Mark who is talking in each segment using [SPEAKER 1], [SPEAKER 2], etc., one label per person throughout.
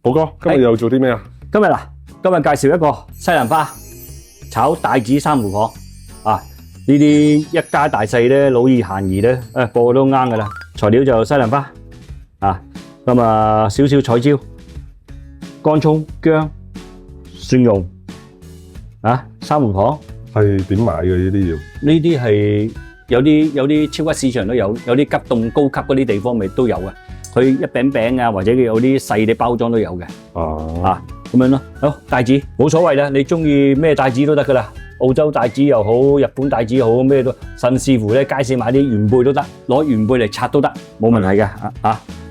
[SPEAKER 1] 寶哥，今日又做啲咩啊？
[SPEAKER 2] 今日介紹一個西蘭花炒帶子珊瑚蚌啊！呢啲一家大細咧，老少咸宜咧，個個都啱噶啦。材料就西蘭花啊，咁啊少少彩椒、乾葱、薑、蒜蓉啊，珊瑚蚌
[SPEAKER 1] 係點買嘅呢啲要？
[SPEAKER 2] 呢啲係有啲超級市場都有，有啲急凍高級嗰啲地方咪都有嘅。佢一餅餅啊，或者有啲細嘅包裝都有嘅。啊咁樣咯。好，帶子冇所謂啦，你中意咩帶子都得噶啦。澳洲帶子又好，日本帶子又好，咩都，甚至乎咧街市買啲原貝都得，攞原貝嚟拆都得，冇問題嘅。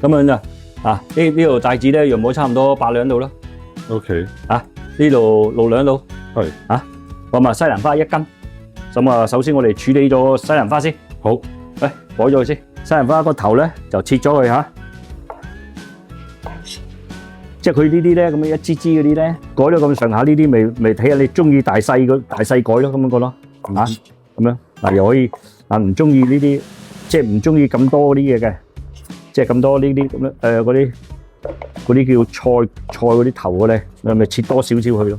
[SPEAKER 2] 咁樣啊，呢度帶子咧，用冇差唔多8兩度啦。
[SPEAKER 1] OK。
[SPEAKER 2] 呢度6兩度。
[SPEAKER 1] 係。
[SPEAKER 2] 咁啊，西蘭花1斤。咁啊，首先我哋處理咗西蘭花先。
[SPEAKER 1] 好。
[SPEAKER 2] 改咗佢先。西蘭花個頭咧就切咗佢嚇。即係佢呢啲咧，咁樣一支支嗰啲咧，改咗咁上下呢啲，咪睇下你中意大細改咯，咁樣個咯，咁樣嗱又可以，唔中意呢啲，即係唔中意咁多啲嘢嘅，即係咁多呢啲咁樣嗰啲叫菜嗰啲頭嘅咧，你咪切多少少去咯，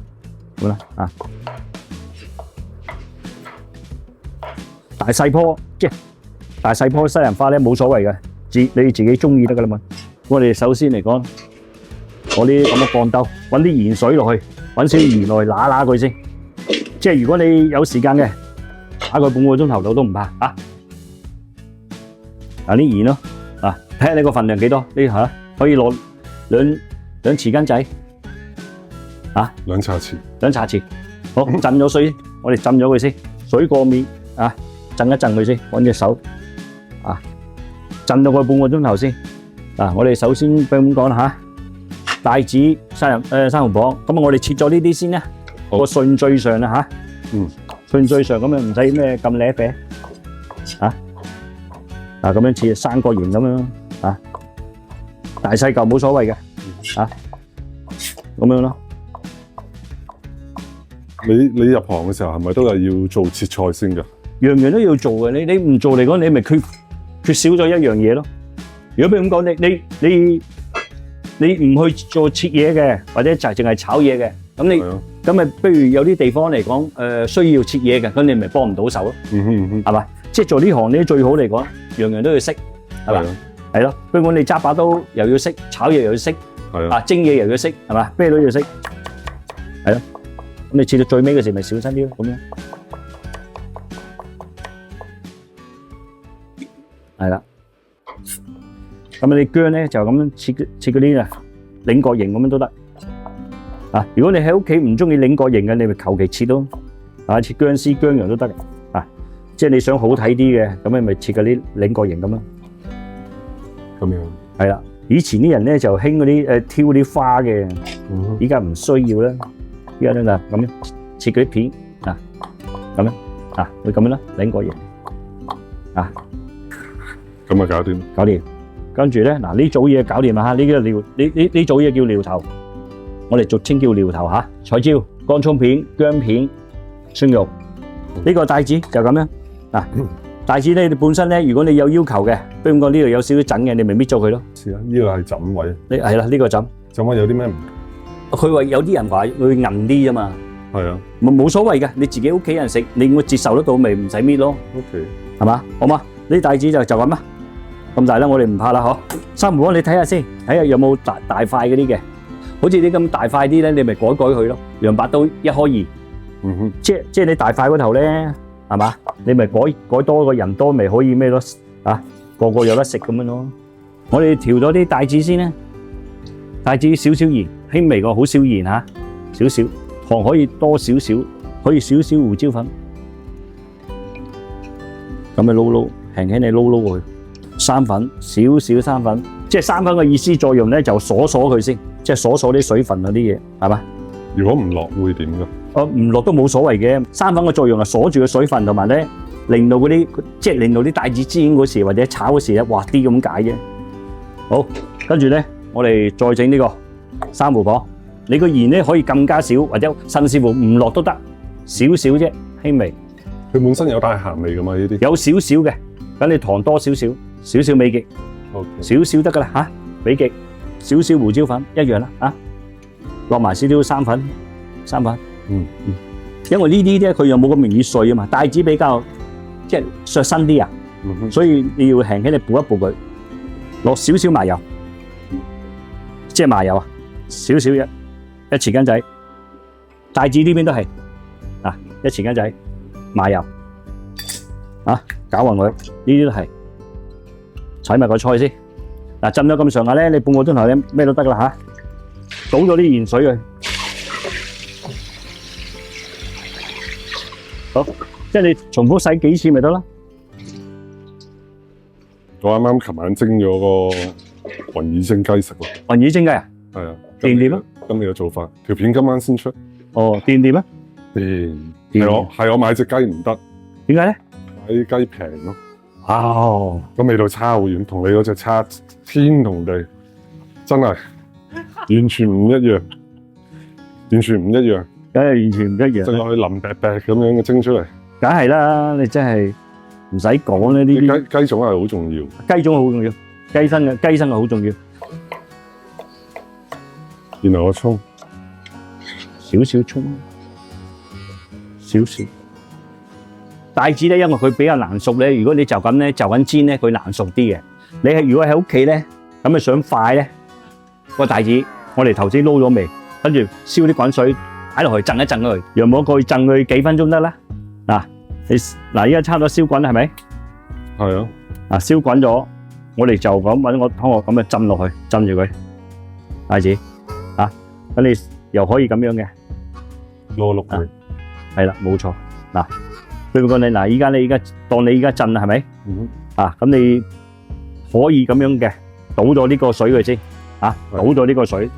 [SPEAKER 2] 咁啦大細棵即係大細棵西蘭花咧冇所謂嘅，你自己中意得噶啦嘛。我哋首先嚟講。攞啲咁嘅鋼兜，揾啲鹽水落去，揾少鹽落去揦佢先。即係如果你有時間嘅，打佢半個鐘頭到都唔怕啊。啲鹽咯，睇下你個份量幾多，你可以攞兩匙羹仔，
[SPEAKER 1] 兩茶匙。
[SPEAKER 2] 2茶匙。好，浸咗水，我哋浸咗佢先，水過面震一震佢先，揾隻手震到佢半個鐘頭先。我哋首先咁講啦嚇。帶子珊瑚蚌，咁我哋切咗呢啲先啦。個順序上啦順序上咁樣唔使咩咁叻啡咁樣切3角形咁樣大細嚿冇所謂嘅咁樣咯。
[SPEAKER 1] 你入行嘅時候係咪都係要做切菜先㗎？
[SPEAKER 2] 樣樣都要做嘅，你唔做嚟講，你咪缺少咗一樣嘢咯。如果譬如咁講，你唔去做切嘢嘅，或者就淨係炒嘢嘅，咁咪不如有啲地方嚟講，需要切嘢嘅，咁你咪幫唔到手咯，係嘛？即係做呢行呢最好嚟講，樣樣都要識，係嘛？係咯，譬如講你揸把刀又要識，炒嘢又要識，蒸嘢又要識，係嘛？咩都要識，係咯。咁你切到最尾嘅時咪小心啲咯，咁樣，係啦。咁你薑咧就咁樣切嗰啲菱角形咁樣都得。如果你喺屋企唔中意菱角形嘅，你咪求其切咯。切薑絲、薑洋都得。即係你想好睇啲嘅，咁你咪切嗰啲菱角形咁咯。
[SPEAKER 1] 咁樣。
[SPEAKER 2] 係啦，以前啲人咧就興嗰啲挑啲花嘅，依家唔需要啦。依家咧就咁樣切嗰啲片咁樣會咁樣啦，菱角形
[SPEAKER 1] 咁啊
[SPEAKER 2] 搞掂。跟住咧，呢組嘢搞掂啦嚇，呢組嘢叫料頭，我哋俗稱叫料頭嚇。彩椒、乾葱片、薑片、蒜蓉，呢個帶子就咁樣帶子咧，你本身咧，如果你有要求嘅，比如講呢度有少少疹嘅，你咪搣咗佢咯。
[SPEAKER 1] 是啊，呢個係枕位。
[SPEAKER 2] 係啦，呢個枕
[SPEAKER 1] 位有啲咩唔同？
[SPEAKER 2] 佢話有啲人話會韌啲啊嘛。
[SPEAKER 1] 係啊。
[SPEAKER 2] 冇所謂嘅，你自己屋企人食，你會接受得到咪唔使搣咯。
[SPEAKER 1] OK。係
[SPEAKER 2] 嘛？好嘛？呢帶子就咁啦。咁大啦，我哋唔怕啦，嗬！珊瑚蚌你睇下先，睇下有冇大塊嗰啲嘅，好似啲咁大塊啲咧，你咪改佢咯。兩把刀1開2，即係你大塊嗰頭咧，係嘛？你咪改多個人多，咪可以咩咯？個個有得食咁樣咯。我哋調咗啲帶子先啦，帶子少少鹽，輕微個好少鹽嚇，少少糖可以多少少，可以少少胡椒粉，咁咪撈，輕輕你撈佢。生粉少少生粉，即係生粉嘅意思作用咧，就鎖佢先，即係鎖啲水分嗰啲嘢，係嘛？
[SPEAKER 1] 如果唔落會點㗎？
[SPEAKER 2] 唔落都冇所謂嘅。生粉嘅作用係鎖住個水分，同埋咧令到嗰啲即係令到啲帶子煎嗰時或者炒嗰時咧滑啲咁解啫。好，跟住咧我哋再整呢個珊瑚蚌，你個鹽咧可以更加少，或者甚至乎唔落都得，少少啫，輕微。
[SPEAKER 1] 佢本身有帶鹹味㗎嘛？呢啲
[SPEAKER 2] 有少少嘅，咁你糖多少少。少少美極，少少得噶啦嚇，美極少少胡椒粉一樣啦，啊，落埋少少生粉，因為呢啲咧佢又冇咁容易碎啊嘛，帶子比較即係削身啲啊，所以你要輕輕地補一補佢，落少少麻油，即係麻油啊，少少一匙羹仔，帶子呢邊都係啊，一匙羹仔麻油，啊，攪勻佢，呢啲都係，洗埋個菜先。嗱，浸咗咁上下咧，你半個鐘頭咧咩都得啦嚇，倒咗啲鹽水去，好，即係你重複洗幾次咪得啦。
[SPEAKER 1] 我啱啱琴晚蒸咗個雲耳蒸雞食喎。
[SPEAKER 2] 雲耳蒸雞啊？
[SPEAKER 1] 係啊。
[SPEAKER 2] 掂唔掂啊？
[SPEAKER 1] 跟你嘅做法，條片今晚先出。
[SPEAKER 2] 哦，掂唔掂啊？
[SPEAKER 1] 掂。係我買隻雞唔得。
[SPEAKER 2] 點解咧？
[SPEAKER 1] 買啲雞平咯。
[SPEAKER 2] 哦。
[SPEAKER 1] 個味道差好遠，同你嗰隻差天同地，真係完全唔一樣，完全唔一樣。
[SPEAKER 2] 梗係完全唔一樣。
[SPEAKER 1] 蒸落去腍白白咁樣嘅蒸出嚟。
[SPEAKER 2] 梗係啦，你真係唔使講咧，呢啲
[SPEAKER 1] 雞種係好重要。
[SPEAKER 2] 雞種好重要，雞身係好重要。
[SPEAKER 1] 然後我葱，
[SPEAKER 2] 少少葱，少少。帶子咧，因為佢比較難熟咧，如果你就咁咧就咁煎咧，佢難熟啲嘅。你係如果喺屋企咧，咁你想快咧，個帶子我哋頭先撈咗味，跟住燒啲滾水擺落去震一震佢，讓冇過去震佢幾分鐘得啦。嗱，嗱依家差唔多燒滾啦，係咪？
[SPEAKER 1] 係啊。
[SPEAKER 2] 嗱，燒滾咗，我哋就咁揾個湯鑊咁樣浸落去，浸住佢，帶子，啊，咁你又可以咁樣嘅，
[SPEAKER 1] 攞佢，
[SPEAKER 2] 係啦，冇錯。嗱，對唔住你，嗱，依家當你依家震啦，係咪？啊，咁你可以咁樣嘅，倒咗呢個水佢先，啊，倒咗呢個水，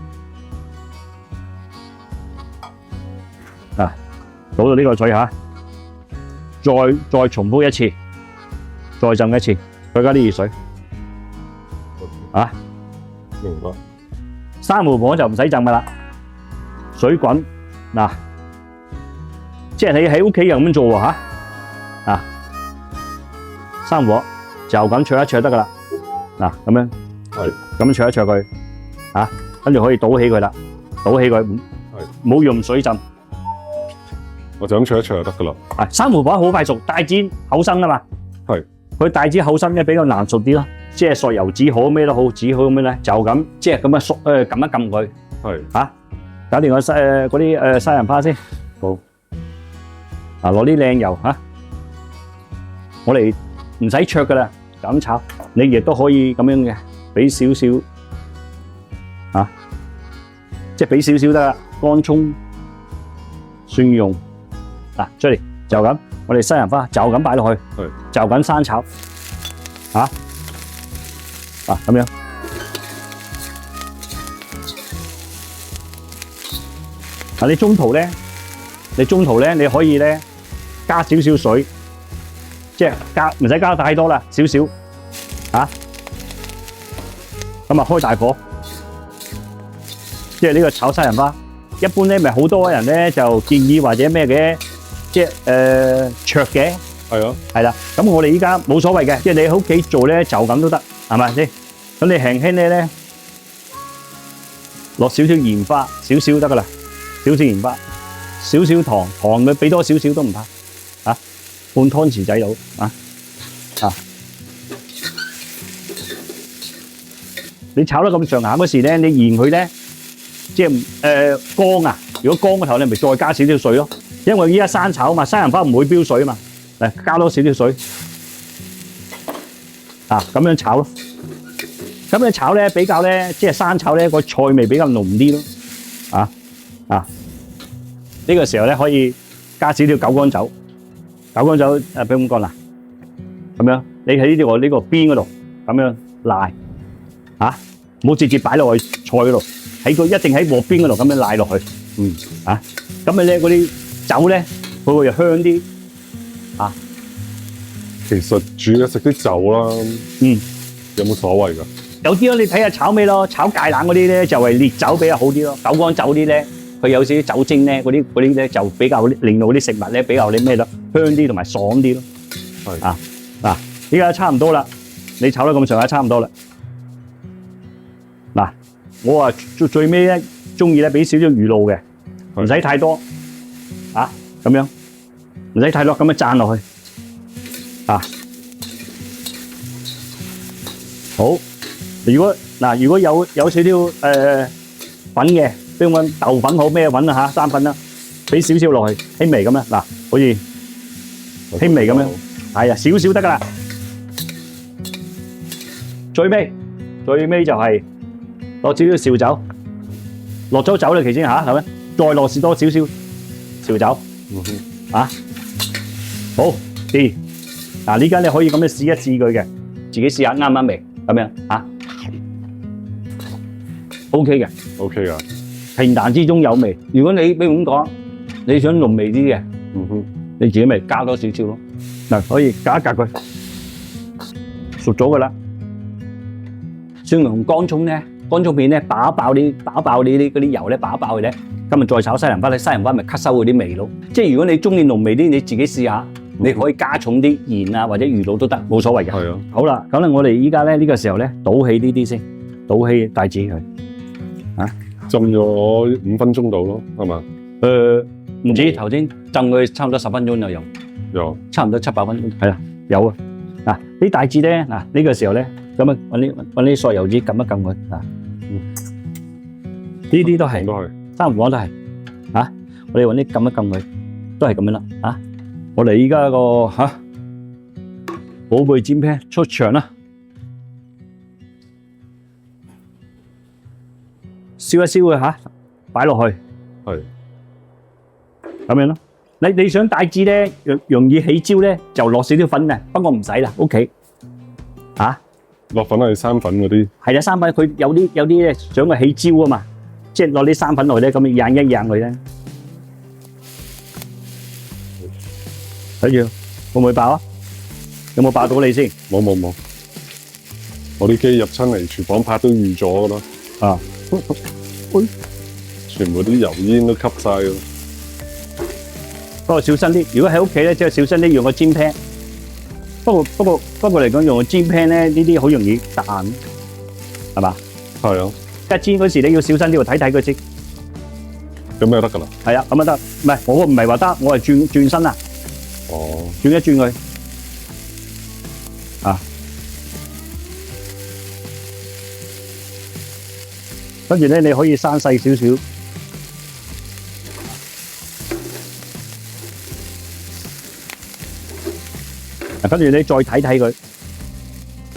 [SPEAKER 2] 啊，倒咗呢個水嚇。再重複一次，再浸一次，再加啲熱水，啊，
[SPEAKER 1] 明白。
[SPEAKER 2] 三號房就唔使浸噶啦，水滾，嗱，即係你喺屋企又咁做喎嚇，啊，三號房就咁灼一灼得噶啦，嗱咁樣，
[SPEAKER 1] 係，
[SPEAKER 2] 咁樣灼一灼佢，啊，跟住可以倒起佢啦，倒起佢，唔好用水浸。
[SPEAKER 1] 我就咁灼一灼就得噶啦。
[SPEAKER 2] 啊，三號房好快熟，帶子厚身啊嘛。
[SPEAKER 1] 係。
[SPEAKER 2] 佢帶子厚身咧比較難熟啲咯，即係索油紙好咩都好，紙好咁樣咧，就咁即係咁樣縮撳一撳佢。
[SPEAKER 1] 係。
[SPEAKER 2] 嚇，搞掂個嗰啲西蘭花先。
[SPEAKER 1] 好。
[SPEAKER 2] 嗱，攞啲靚油嚇，我哋唔使灼噶啦，就咁炒。你亦都可以咁樣嘅，俾少少嚇，即係俾少少得啦，乾葱、蒜蓉。嗱，出嚟就咁，我哋西蘭花就咁擺落去，就咁生炒，嚇，嗱咁樣，嗱你中途咧你可以咧加少少水，即係唔使加太多啦，少少，嚇，咁啊開大火，即係呢個炒西蘭花，一般咧咪好多人咧就建議或者咩嘅。即係灼嘅，
[SPEAKER 1] 係啊，
[SPEAKER 2] 係啦。咁我哋依家冇所謂嘅，即係你喺屋企做咧就咁都得，係咪先？咁你輕輕咧落少少鹽花，少少得噶啦，少少鹽花，少少糖，糖咪俾多少少都唔怕，啊，半湯匙仔到，啊，你炒得咁上下嗰時咧，你鹽佢咧，即係乾啊！如果乾嗰頭你咪再加少少水咯。因為依家生炒嘛，西蘭花唔會飆水嘛，嚟加多少少水，啊咁樣炒咯，咁樣炒咧比較咧，即係生炒咧個菜味比較濃啲咯，呢個時候咧可以加少少九乾酒，俾咁講啦，咁樣你喺呢個邊嗰度咁樣賴，唔好直接擺落去菜嗰度，一定喺鑊邊嗰度咁樣賴落去，咁咪咧嗰啲。酒咧，佢會又香啲，
[SPEAKER 1] 其實煮嘅食啲酒啦，有冇所謂㗎？
[SPEAKER 2] 有啲咯，你睇下炒咩咯？炒芥蘭嗰啲咧就係烈酒比較好啲咯，九乾酒啲咧，佢有少少酒精咧，嗰啲咧就比較令到啲食物咧比較啲咩咯，香啲同埋爽啲咯。係嗱，依家差唔多啦，你炒得咁上下差唔多啦。嗱，我啊最尾咧中意咧俾少少魚露嘅，唔使太多啊，咁樣唔使太多，咁樣讚落去啊。好，如果有少少粉嘅，比如講豆粉好咩粉啊嚇，生粉啦，俾少少落去，輕微咁樣嗱，好似輕微咁樣，係啊，少少得噶啦。最尾就係落少少紹酒，落咗酒啦，其先嚇，係咪？再落士多少少紹酒，啊，好啲。嗱，呢家你可以咁樣試一試佢嘅，自己試下啱唔啱味，咁樣嚇，OK 嘅。
[SPEAKER 1] OK 噶，
[SPEAKER 2] 平淡之中有味。如果你比如咁講，你想濃味啲嘅，你自己咪加多少少咯。嗱，可以夾一夾佢，熟咗噶啦。蒜蓉乾葱咧，乾葱片咧爆一爆啲嗰啲油咧，爆一爆佢咧。今日再炒西蘭花咧，西蘭花咪吸收嗰啲味咯。即係如果你中意濃味啲，你自己試下，你可以加重啲鹽啊或者魚露都得，冇所謂嘅。
[SPEAKER 1] 係啊。
[SPEAKER 2] 好啦，咁咧我哋依家咧呢個時候咧倒起呢啲先，倒起帶子佢。
[SPEAKER 1] 浸咗5分鐘到咯，係嘛？
[SPEAKER 2] 唔止頭先浸佢差唔多10分鐘就有，
[SPEAKER 1] 有
[SPEAKER 2] 差唔多7、8分鐘，係啦，有啊。嗱，啲帶子咧，嗱呢個時候咧，咁啊揾啲索油紙撳一撳佢，嗱，呢啲都係，珊瑚黃都係，嚇，我哋揾啲撳一撳佢，都係咁樣啦，嚇。我哋依家個嚇寶貝煎 pan 出場啦。燒一燒佢嚇，擺落去，
[SPEAKER 1] 係
[SPEAKER 2] 咁樣咯。你想帶子咧容易起焦咧，就落少少粉嘅，不過唔使啦，OK。嚇，
[SPEAKER 1] 落粉係生粉嗰啲，
[SPEAKER 2] 係啦，生粉佢有啲咧想佢起焦啊嘛，即係落啲生粉落去咧，咁樣掗一掗佢咧，睇住會唔會爆啊？有冇爆到你先？
[SPEAKER 1] 冇，我啲機入親嚟廚房拍都預咗噶啦，
[SPEAKER 2] 啊。
[SPEAKER 1] 全部啲油煙都吸晒㗎。
[SPEAKER 2] 不過小心啲，如果喺屋企咧，即係小心啲用個煎 pan。不過嚟講，用個煎 pan 咧，呢啲好容易彈，係嘛？
[SPEAKER 1] 係啊，
[SPEAKER 2] 一煎嗰時你要小心啲，睇睇佢先。
[SPEAKER 1] 咁就得㗎啦。
[SPEAKER 2] 係啊，咁啊得，唔係我唔係話得，我係轉身啊。
[SPEAKER 1] 哦，
[SPEAKER 2] 轉一轉佢，啊。跟住咧，你可以生細少少，跟住你再睇睇佢，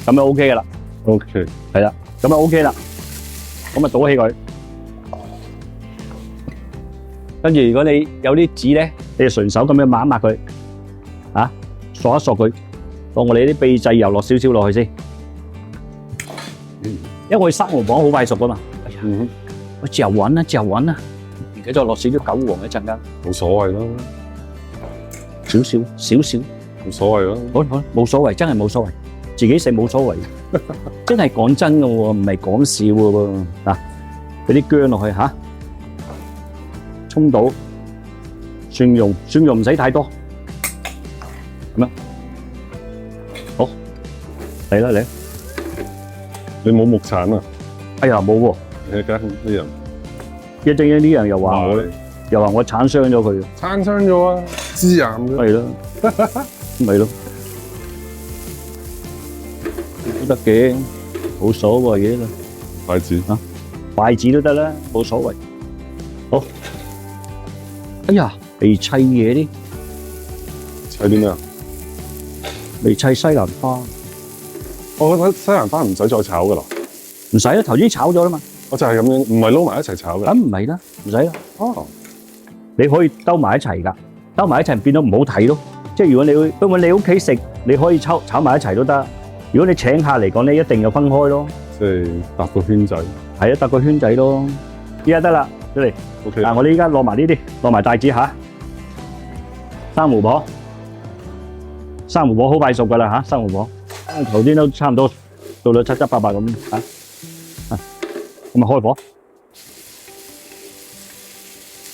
[SPEAKER 2] 咁就 OK 噶啦。
[SPEAKER 1] OK，
[SPEAKER 2] 係啦，咁就 OK 啦。咁啊倒起佢，跟住如果你有啲紙咧，你就順手咁樣抹一抹佢，啊，索一索佢，當我哋啲秘製油落少少落去先，因為我哋珊瑚黃好快熟噶嘛。我嚼穩啦，而家再落少少韭黃一陣間，
[SPEAKER 1] 冇所謂啦，
[SPEAKER 2] 少少，
[SPEAKER 1] 冇所謂啦。
[SPEAKER 2] 好，冇所謂，真係冇所謂，自己食冇所謂，真係講真嘅喎，唔係講笑嘅喎。嗱，俾啲薑落去嚇，葱到，蒜蓉唔使太多，咁樣，好，嚟啦，
[SPEAKER 1] 你冇木鏟啊？
[SPEAKER 2] 哎呀冇喎。
[SPEAKER 1] 你間啲人
[SPEAKER 2] 一陣間啲人又話我鏟傷咗佢，
[SPEAKER 1] 撐傷咗啊，致癌嘅。
[SPEAKER 2] 係咯，咪咯，都得嘅，冇所謂嘅啦。
[SPEAKER 1] 筷子
[SPEAKER 2] 啊，筷子都得啦，冇所謂。好，哎呀，未砌嘢啲，
[SPEAKER 1] 砌啲咩啊？
[SPEAKER 2] 未砌西蘭花，
[SPEAKER 1] 我覺得西蘭花唔使再炒噶啦。
[SPEAKER 2] 唔使啦，頭先炒咗啦嘛。
[SPEAKER 1] 我就係咁樣，唔係撈埋一齊炒嘅。
[SPEAKER 2] 咁唔係啦，唔使啦。
[SPEAKER 1] 哦，
[SPEAKER 2] 你可以兜埋一齊㗎，兜埋一齊變到唔好睇咯。即係如果你屋企食，你可以炒埋一齊都得。如果你請客嚟講咧，一定要分開咯。
[SPEAKER 1] 即係搭個圈仔。係
[SPEAKER 2] 啊，搭個圈仔咯。依家得啦，出嚟。
[SPEAKER 1] OK。
[SPEAKER 2] 嗱，我哋依家落埋呢啲，落埋帶子嚇。珊瑚黃好快熟㗎啦嚇，珊瑚黃。頭先都差唔多到咗七七八八咁嚇。咁咪開火。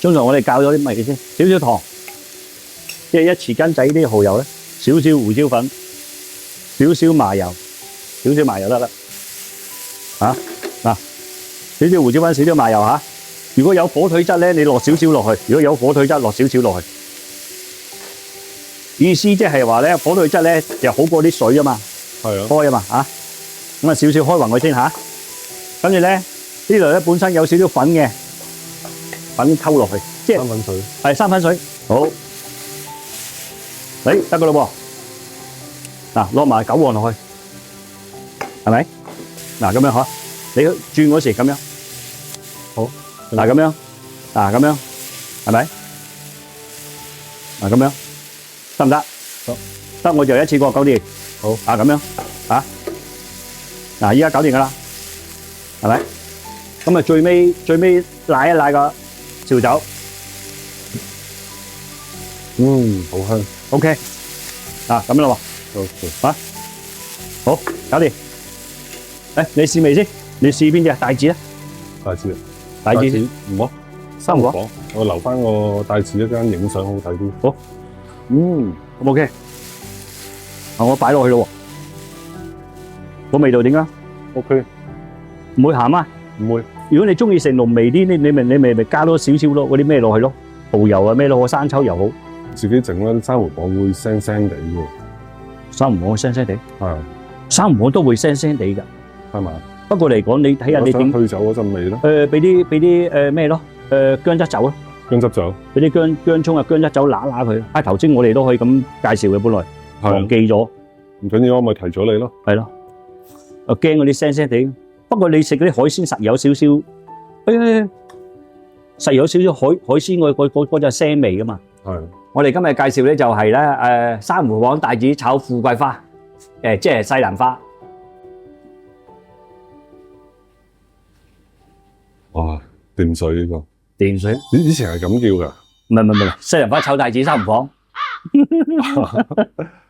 [SPEAKER 2] 通常我哋教咗啲乜嘢先？少少糖，即係一匙羹仔啲蠔油咧，少少胡椒粉，少少麻油得啦。嚇嗱，少少胡椒粉，少少麻油嚇。如果有火腿質咧，你落少少落去；如果有火腿質，落少少落去。意思即係話咧，火腿質咧就好過啲水啊嘛，
[SPEAKER 1] 係啊，
[SPEAKER 2] 開啊嘛嚇。咁啊少少開勻佢先嚇。跟住咧呢度咧本身有少少粉嘅，粉溝落去，即係
[SPEAKER 1] 生粉水。
[SPEAKER 2] 係生粉水。好，誒得噶咯喎。嗱，落埋韭黃落去，係咪？嗱咁樣嗬，你轉嗰時咁樣，好，嗱咁樣，嗱咁樣，係咪？嗱咁樣，得唔得？得，我就一次過搞掂。
[SPEAKER 1] 好，
[SPEAKER 2] 啊咁樣，啊，嗱依家搞掂噶啦，係咪？咁啊最尾瀨一瀨個紹酒，
[SPEAKER 1] 好香。
[SPEAKER 2] OK，啊咁樣咯喎。
[SPEAKER 1] 好，
[SPEAKER 2] 好，搞掂。誒，你試味先，你試邊隻？大致啊，
[SPEAKER 1] 大致啊，
[SPEAKER 2] 大致先。
[SPEAKER 1] 唔好。
[SPEAKER 2] 生火，
[SPEAKER 1] 我留翻個大致一間影相好睇啲。
[SPEAKER 2] 好，咁 OK。啊，我擺落去咯喎。個味道點啊
[SPEAKER 1] OK，
[SPEAKER 2] 唔會鹹啊？
[SPEAKER 1] 唔會。
[SPEAKER 2] 如果你中意食濃味啲，你咪加多少少咯，嗰啲咩落去咯，蠔油啊咩咯，生抽又好。
[SPEAKER 1] 自己整咧，珊瑚蚌會腥腥地喎。
[SPEAKER 2] 生唔蚌腥腥地，
[SPEAKER 1] 係
[SPEAKER 2] 生唔蚌都會腥腥地㗎。
[SPEAKER 1] 係嘛？
[SPEAKER 2] 不過嚟講，你睇下你點
[SPEAKER 1] 我想去走嗰陣味咯。
[SPEAKER 2] 俾啲咩咯？薑汁酒咯，
[SPEAKER 1] 薑汁酒
[SPEAKER 2] 俾啲薑葱啊、薑汁酒揦佢。啊，頭先我哋都可以咁介紹嘅，本來忘記咗，
[SPEAKER 1] 唔緊要，我咪提咗你咯。
[SPEAKER 2] 係咯。我驚嗰啲腥腥地。不過你食嗰啲海鮮實有少少，實有少少海鮮嗰隻腥味㗎嘛。
[SPEAKER 1] 係。
[SPEAKER 2] 我哋今日介紹咧就係咧珊瑚蚌帶子炒富貴花，即係西蘭花。
[SPEAKER 1] 哇！掂水呢個。
[SPEAKER 2] 掂水？
[SPEAKER 1] 以前係咁叫㗎。
[SPEAKER 2] 唔係，西蘭花炒帶子珊瑚蚌。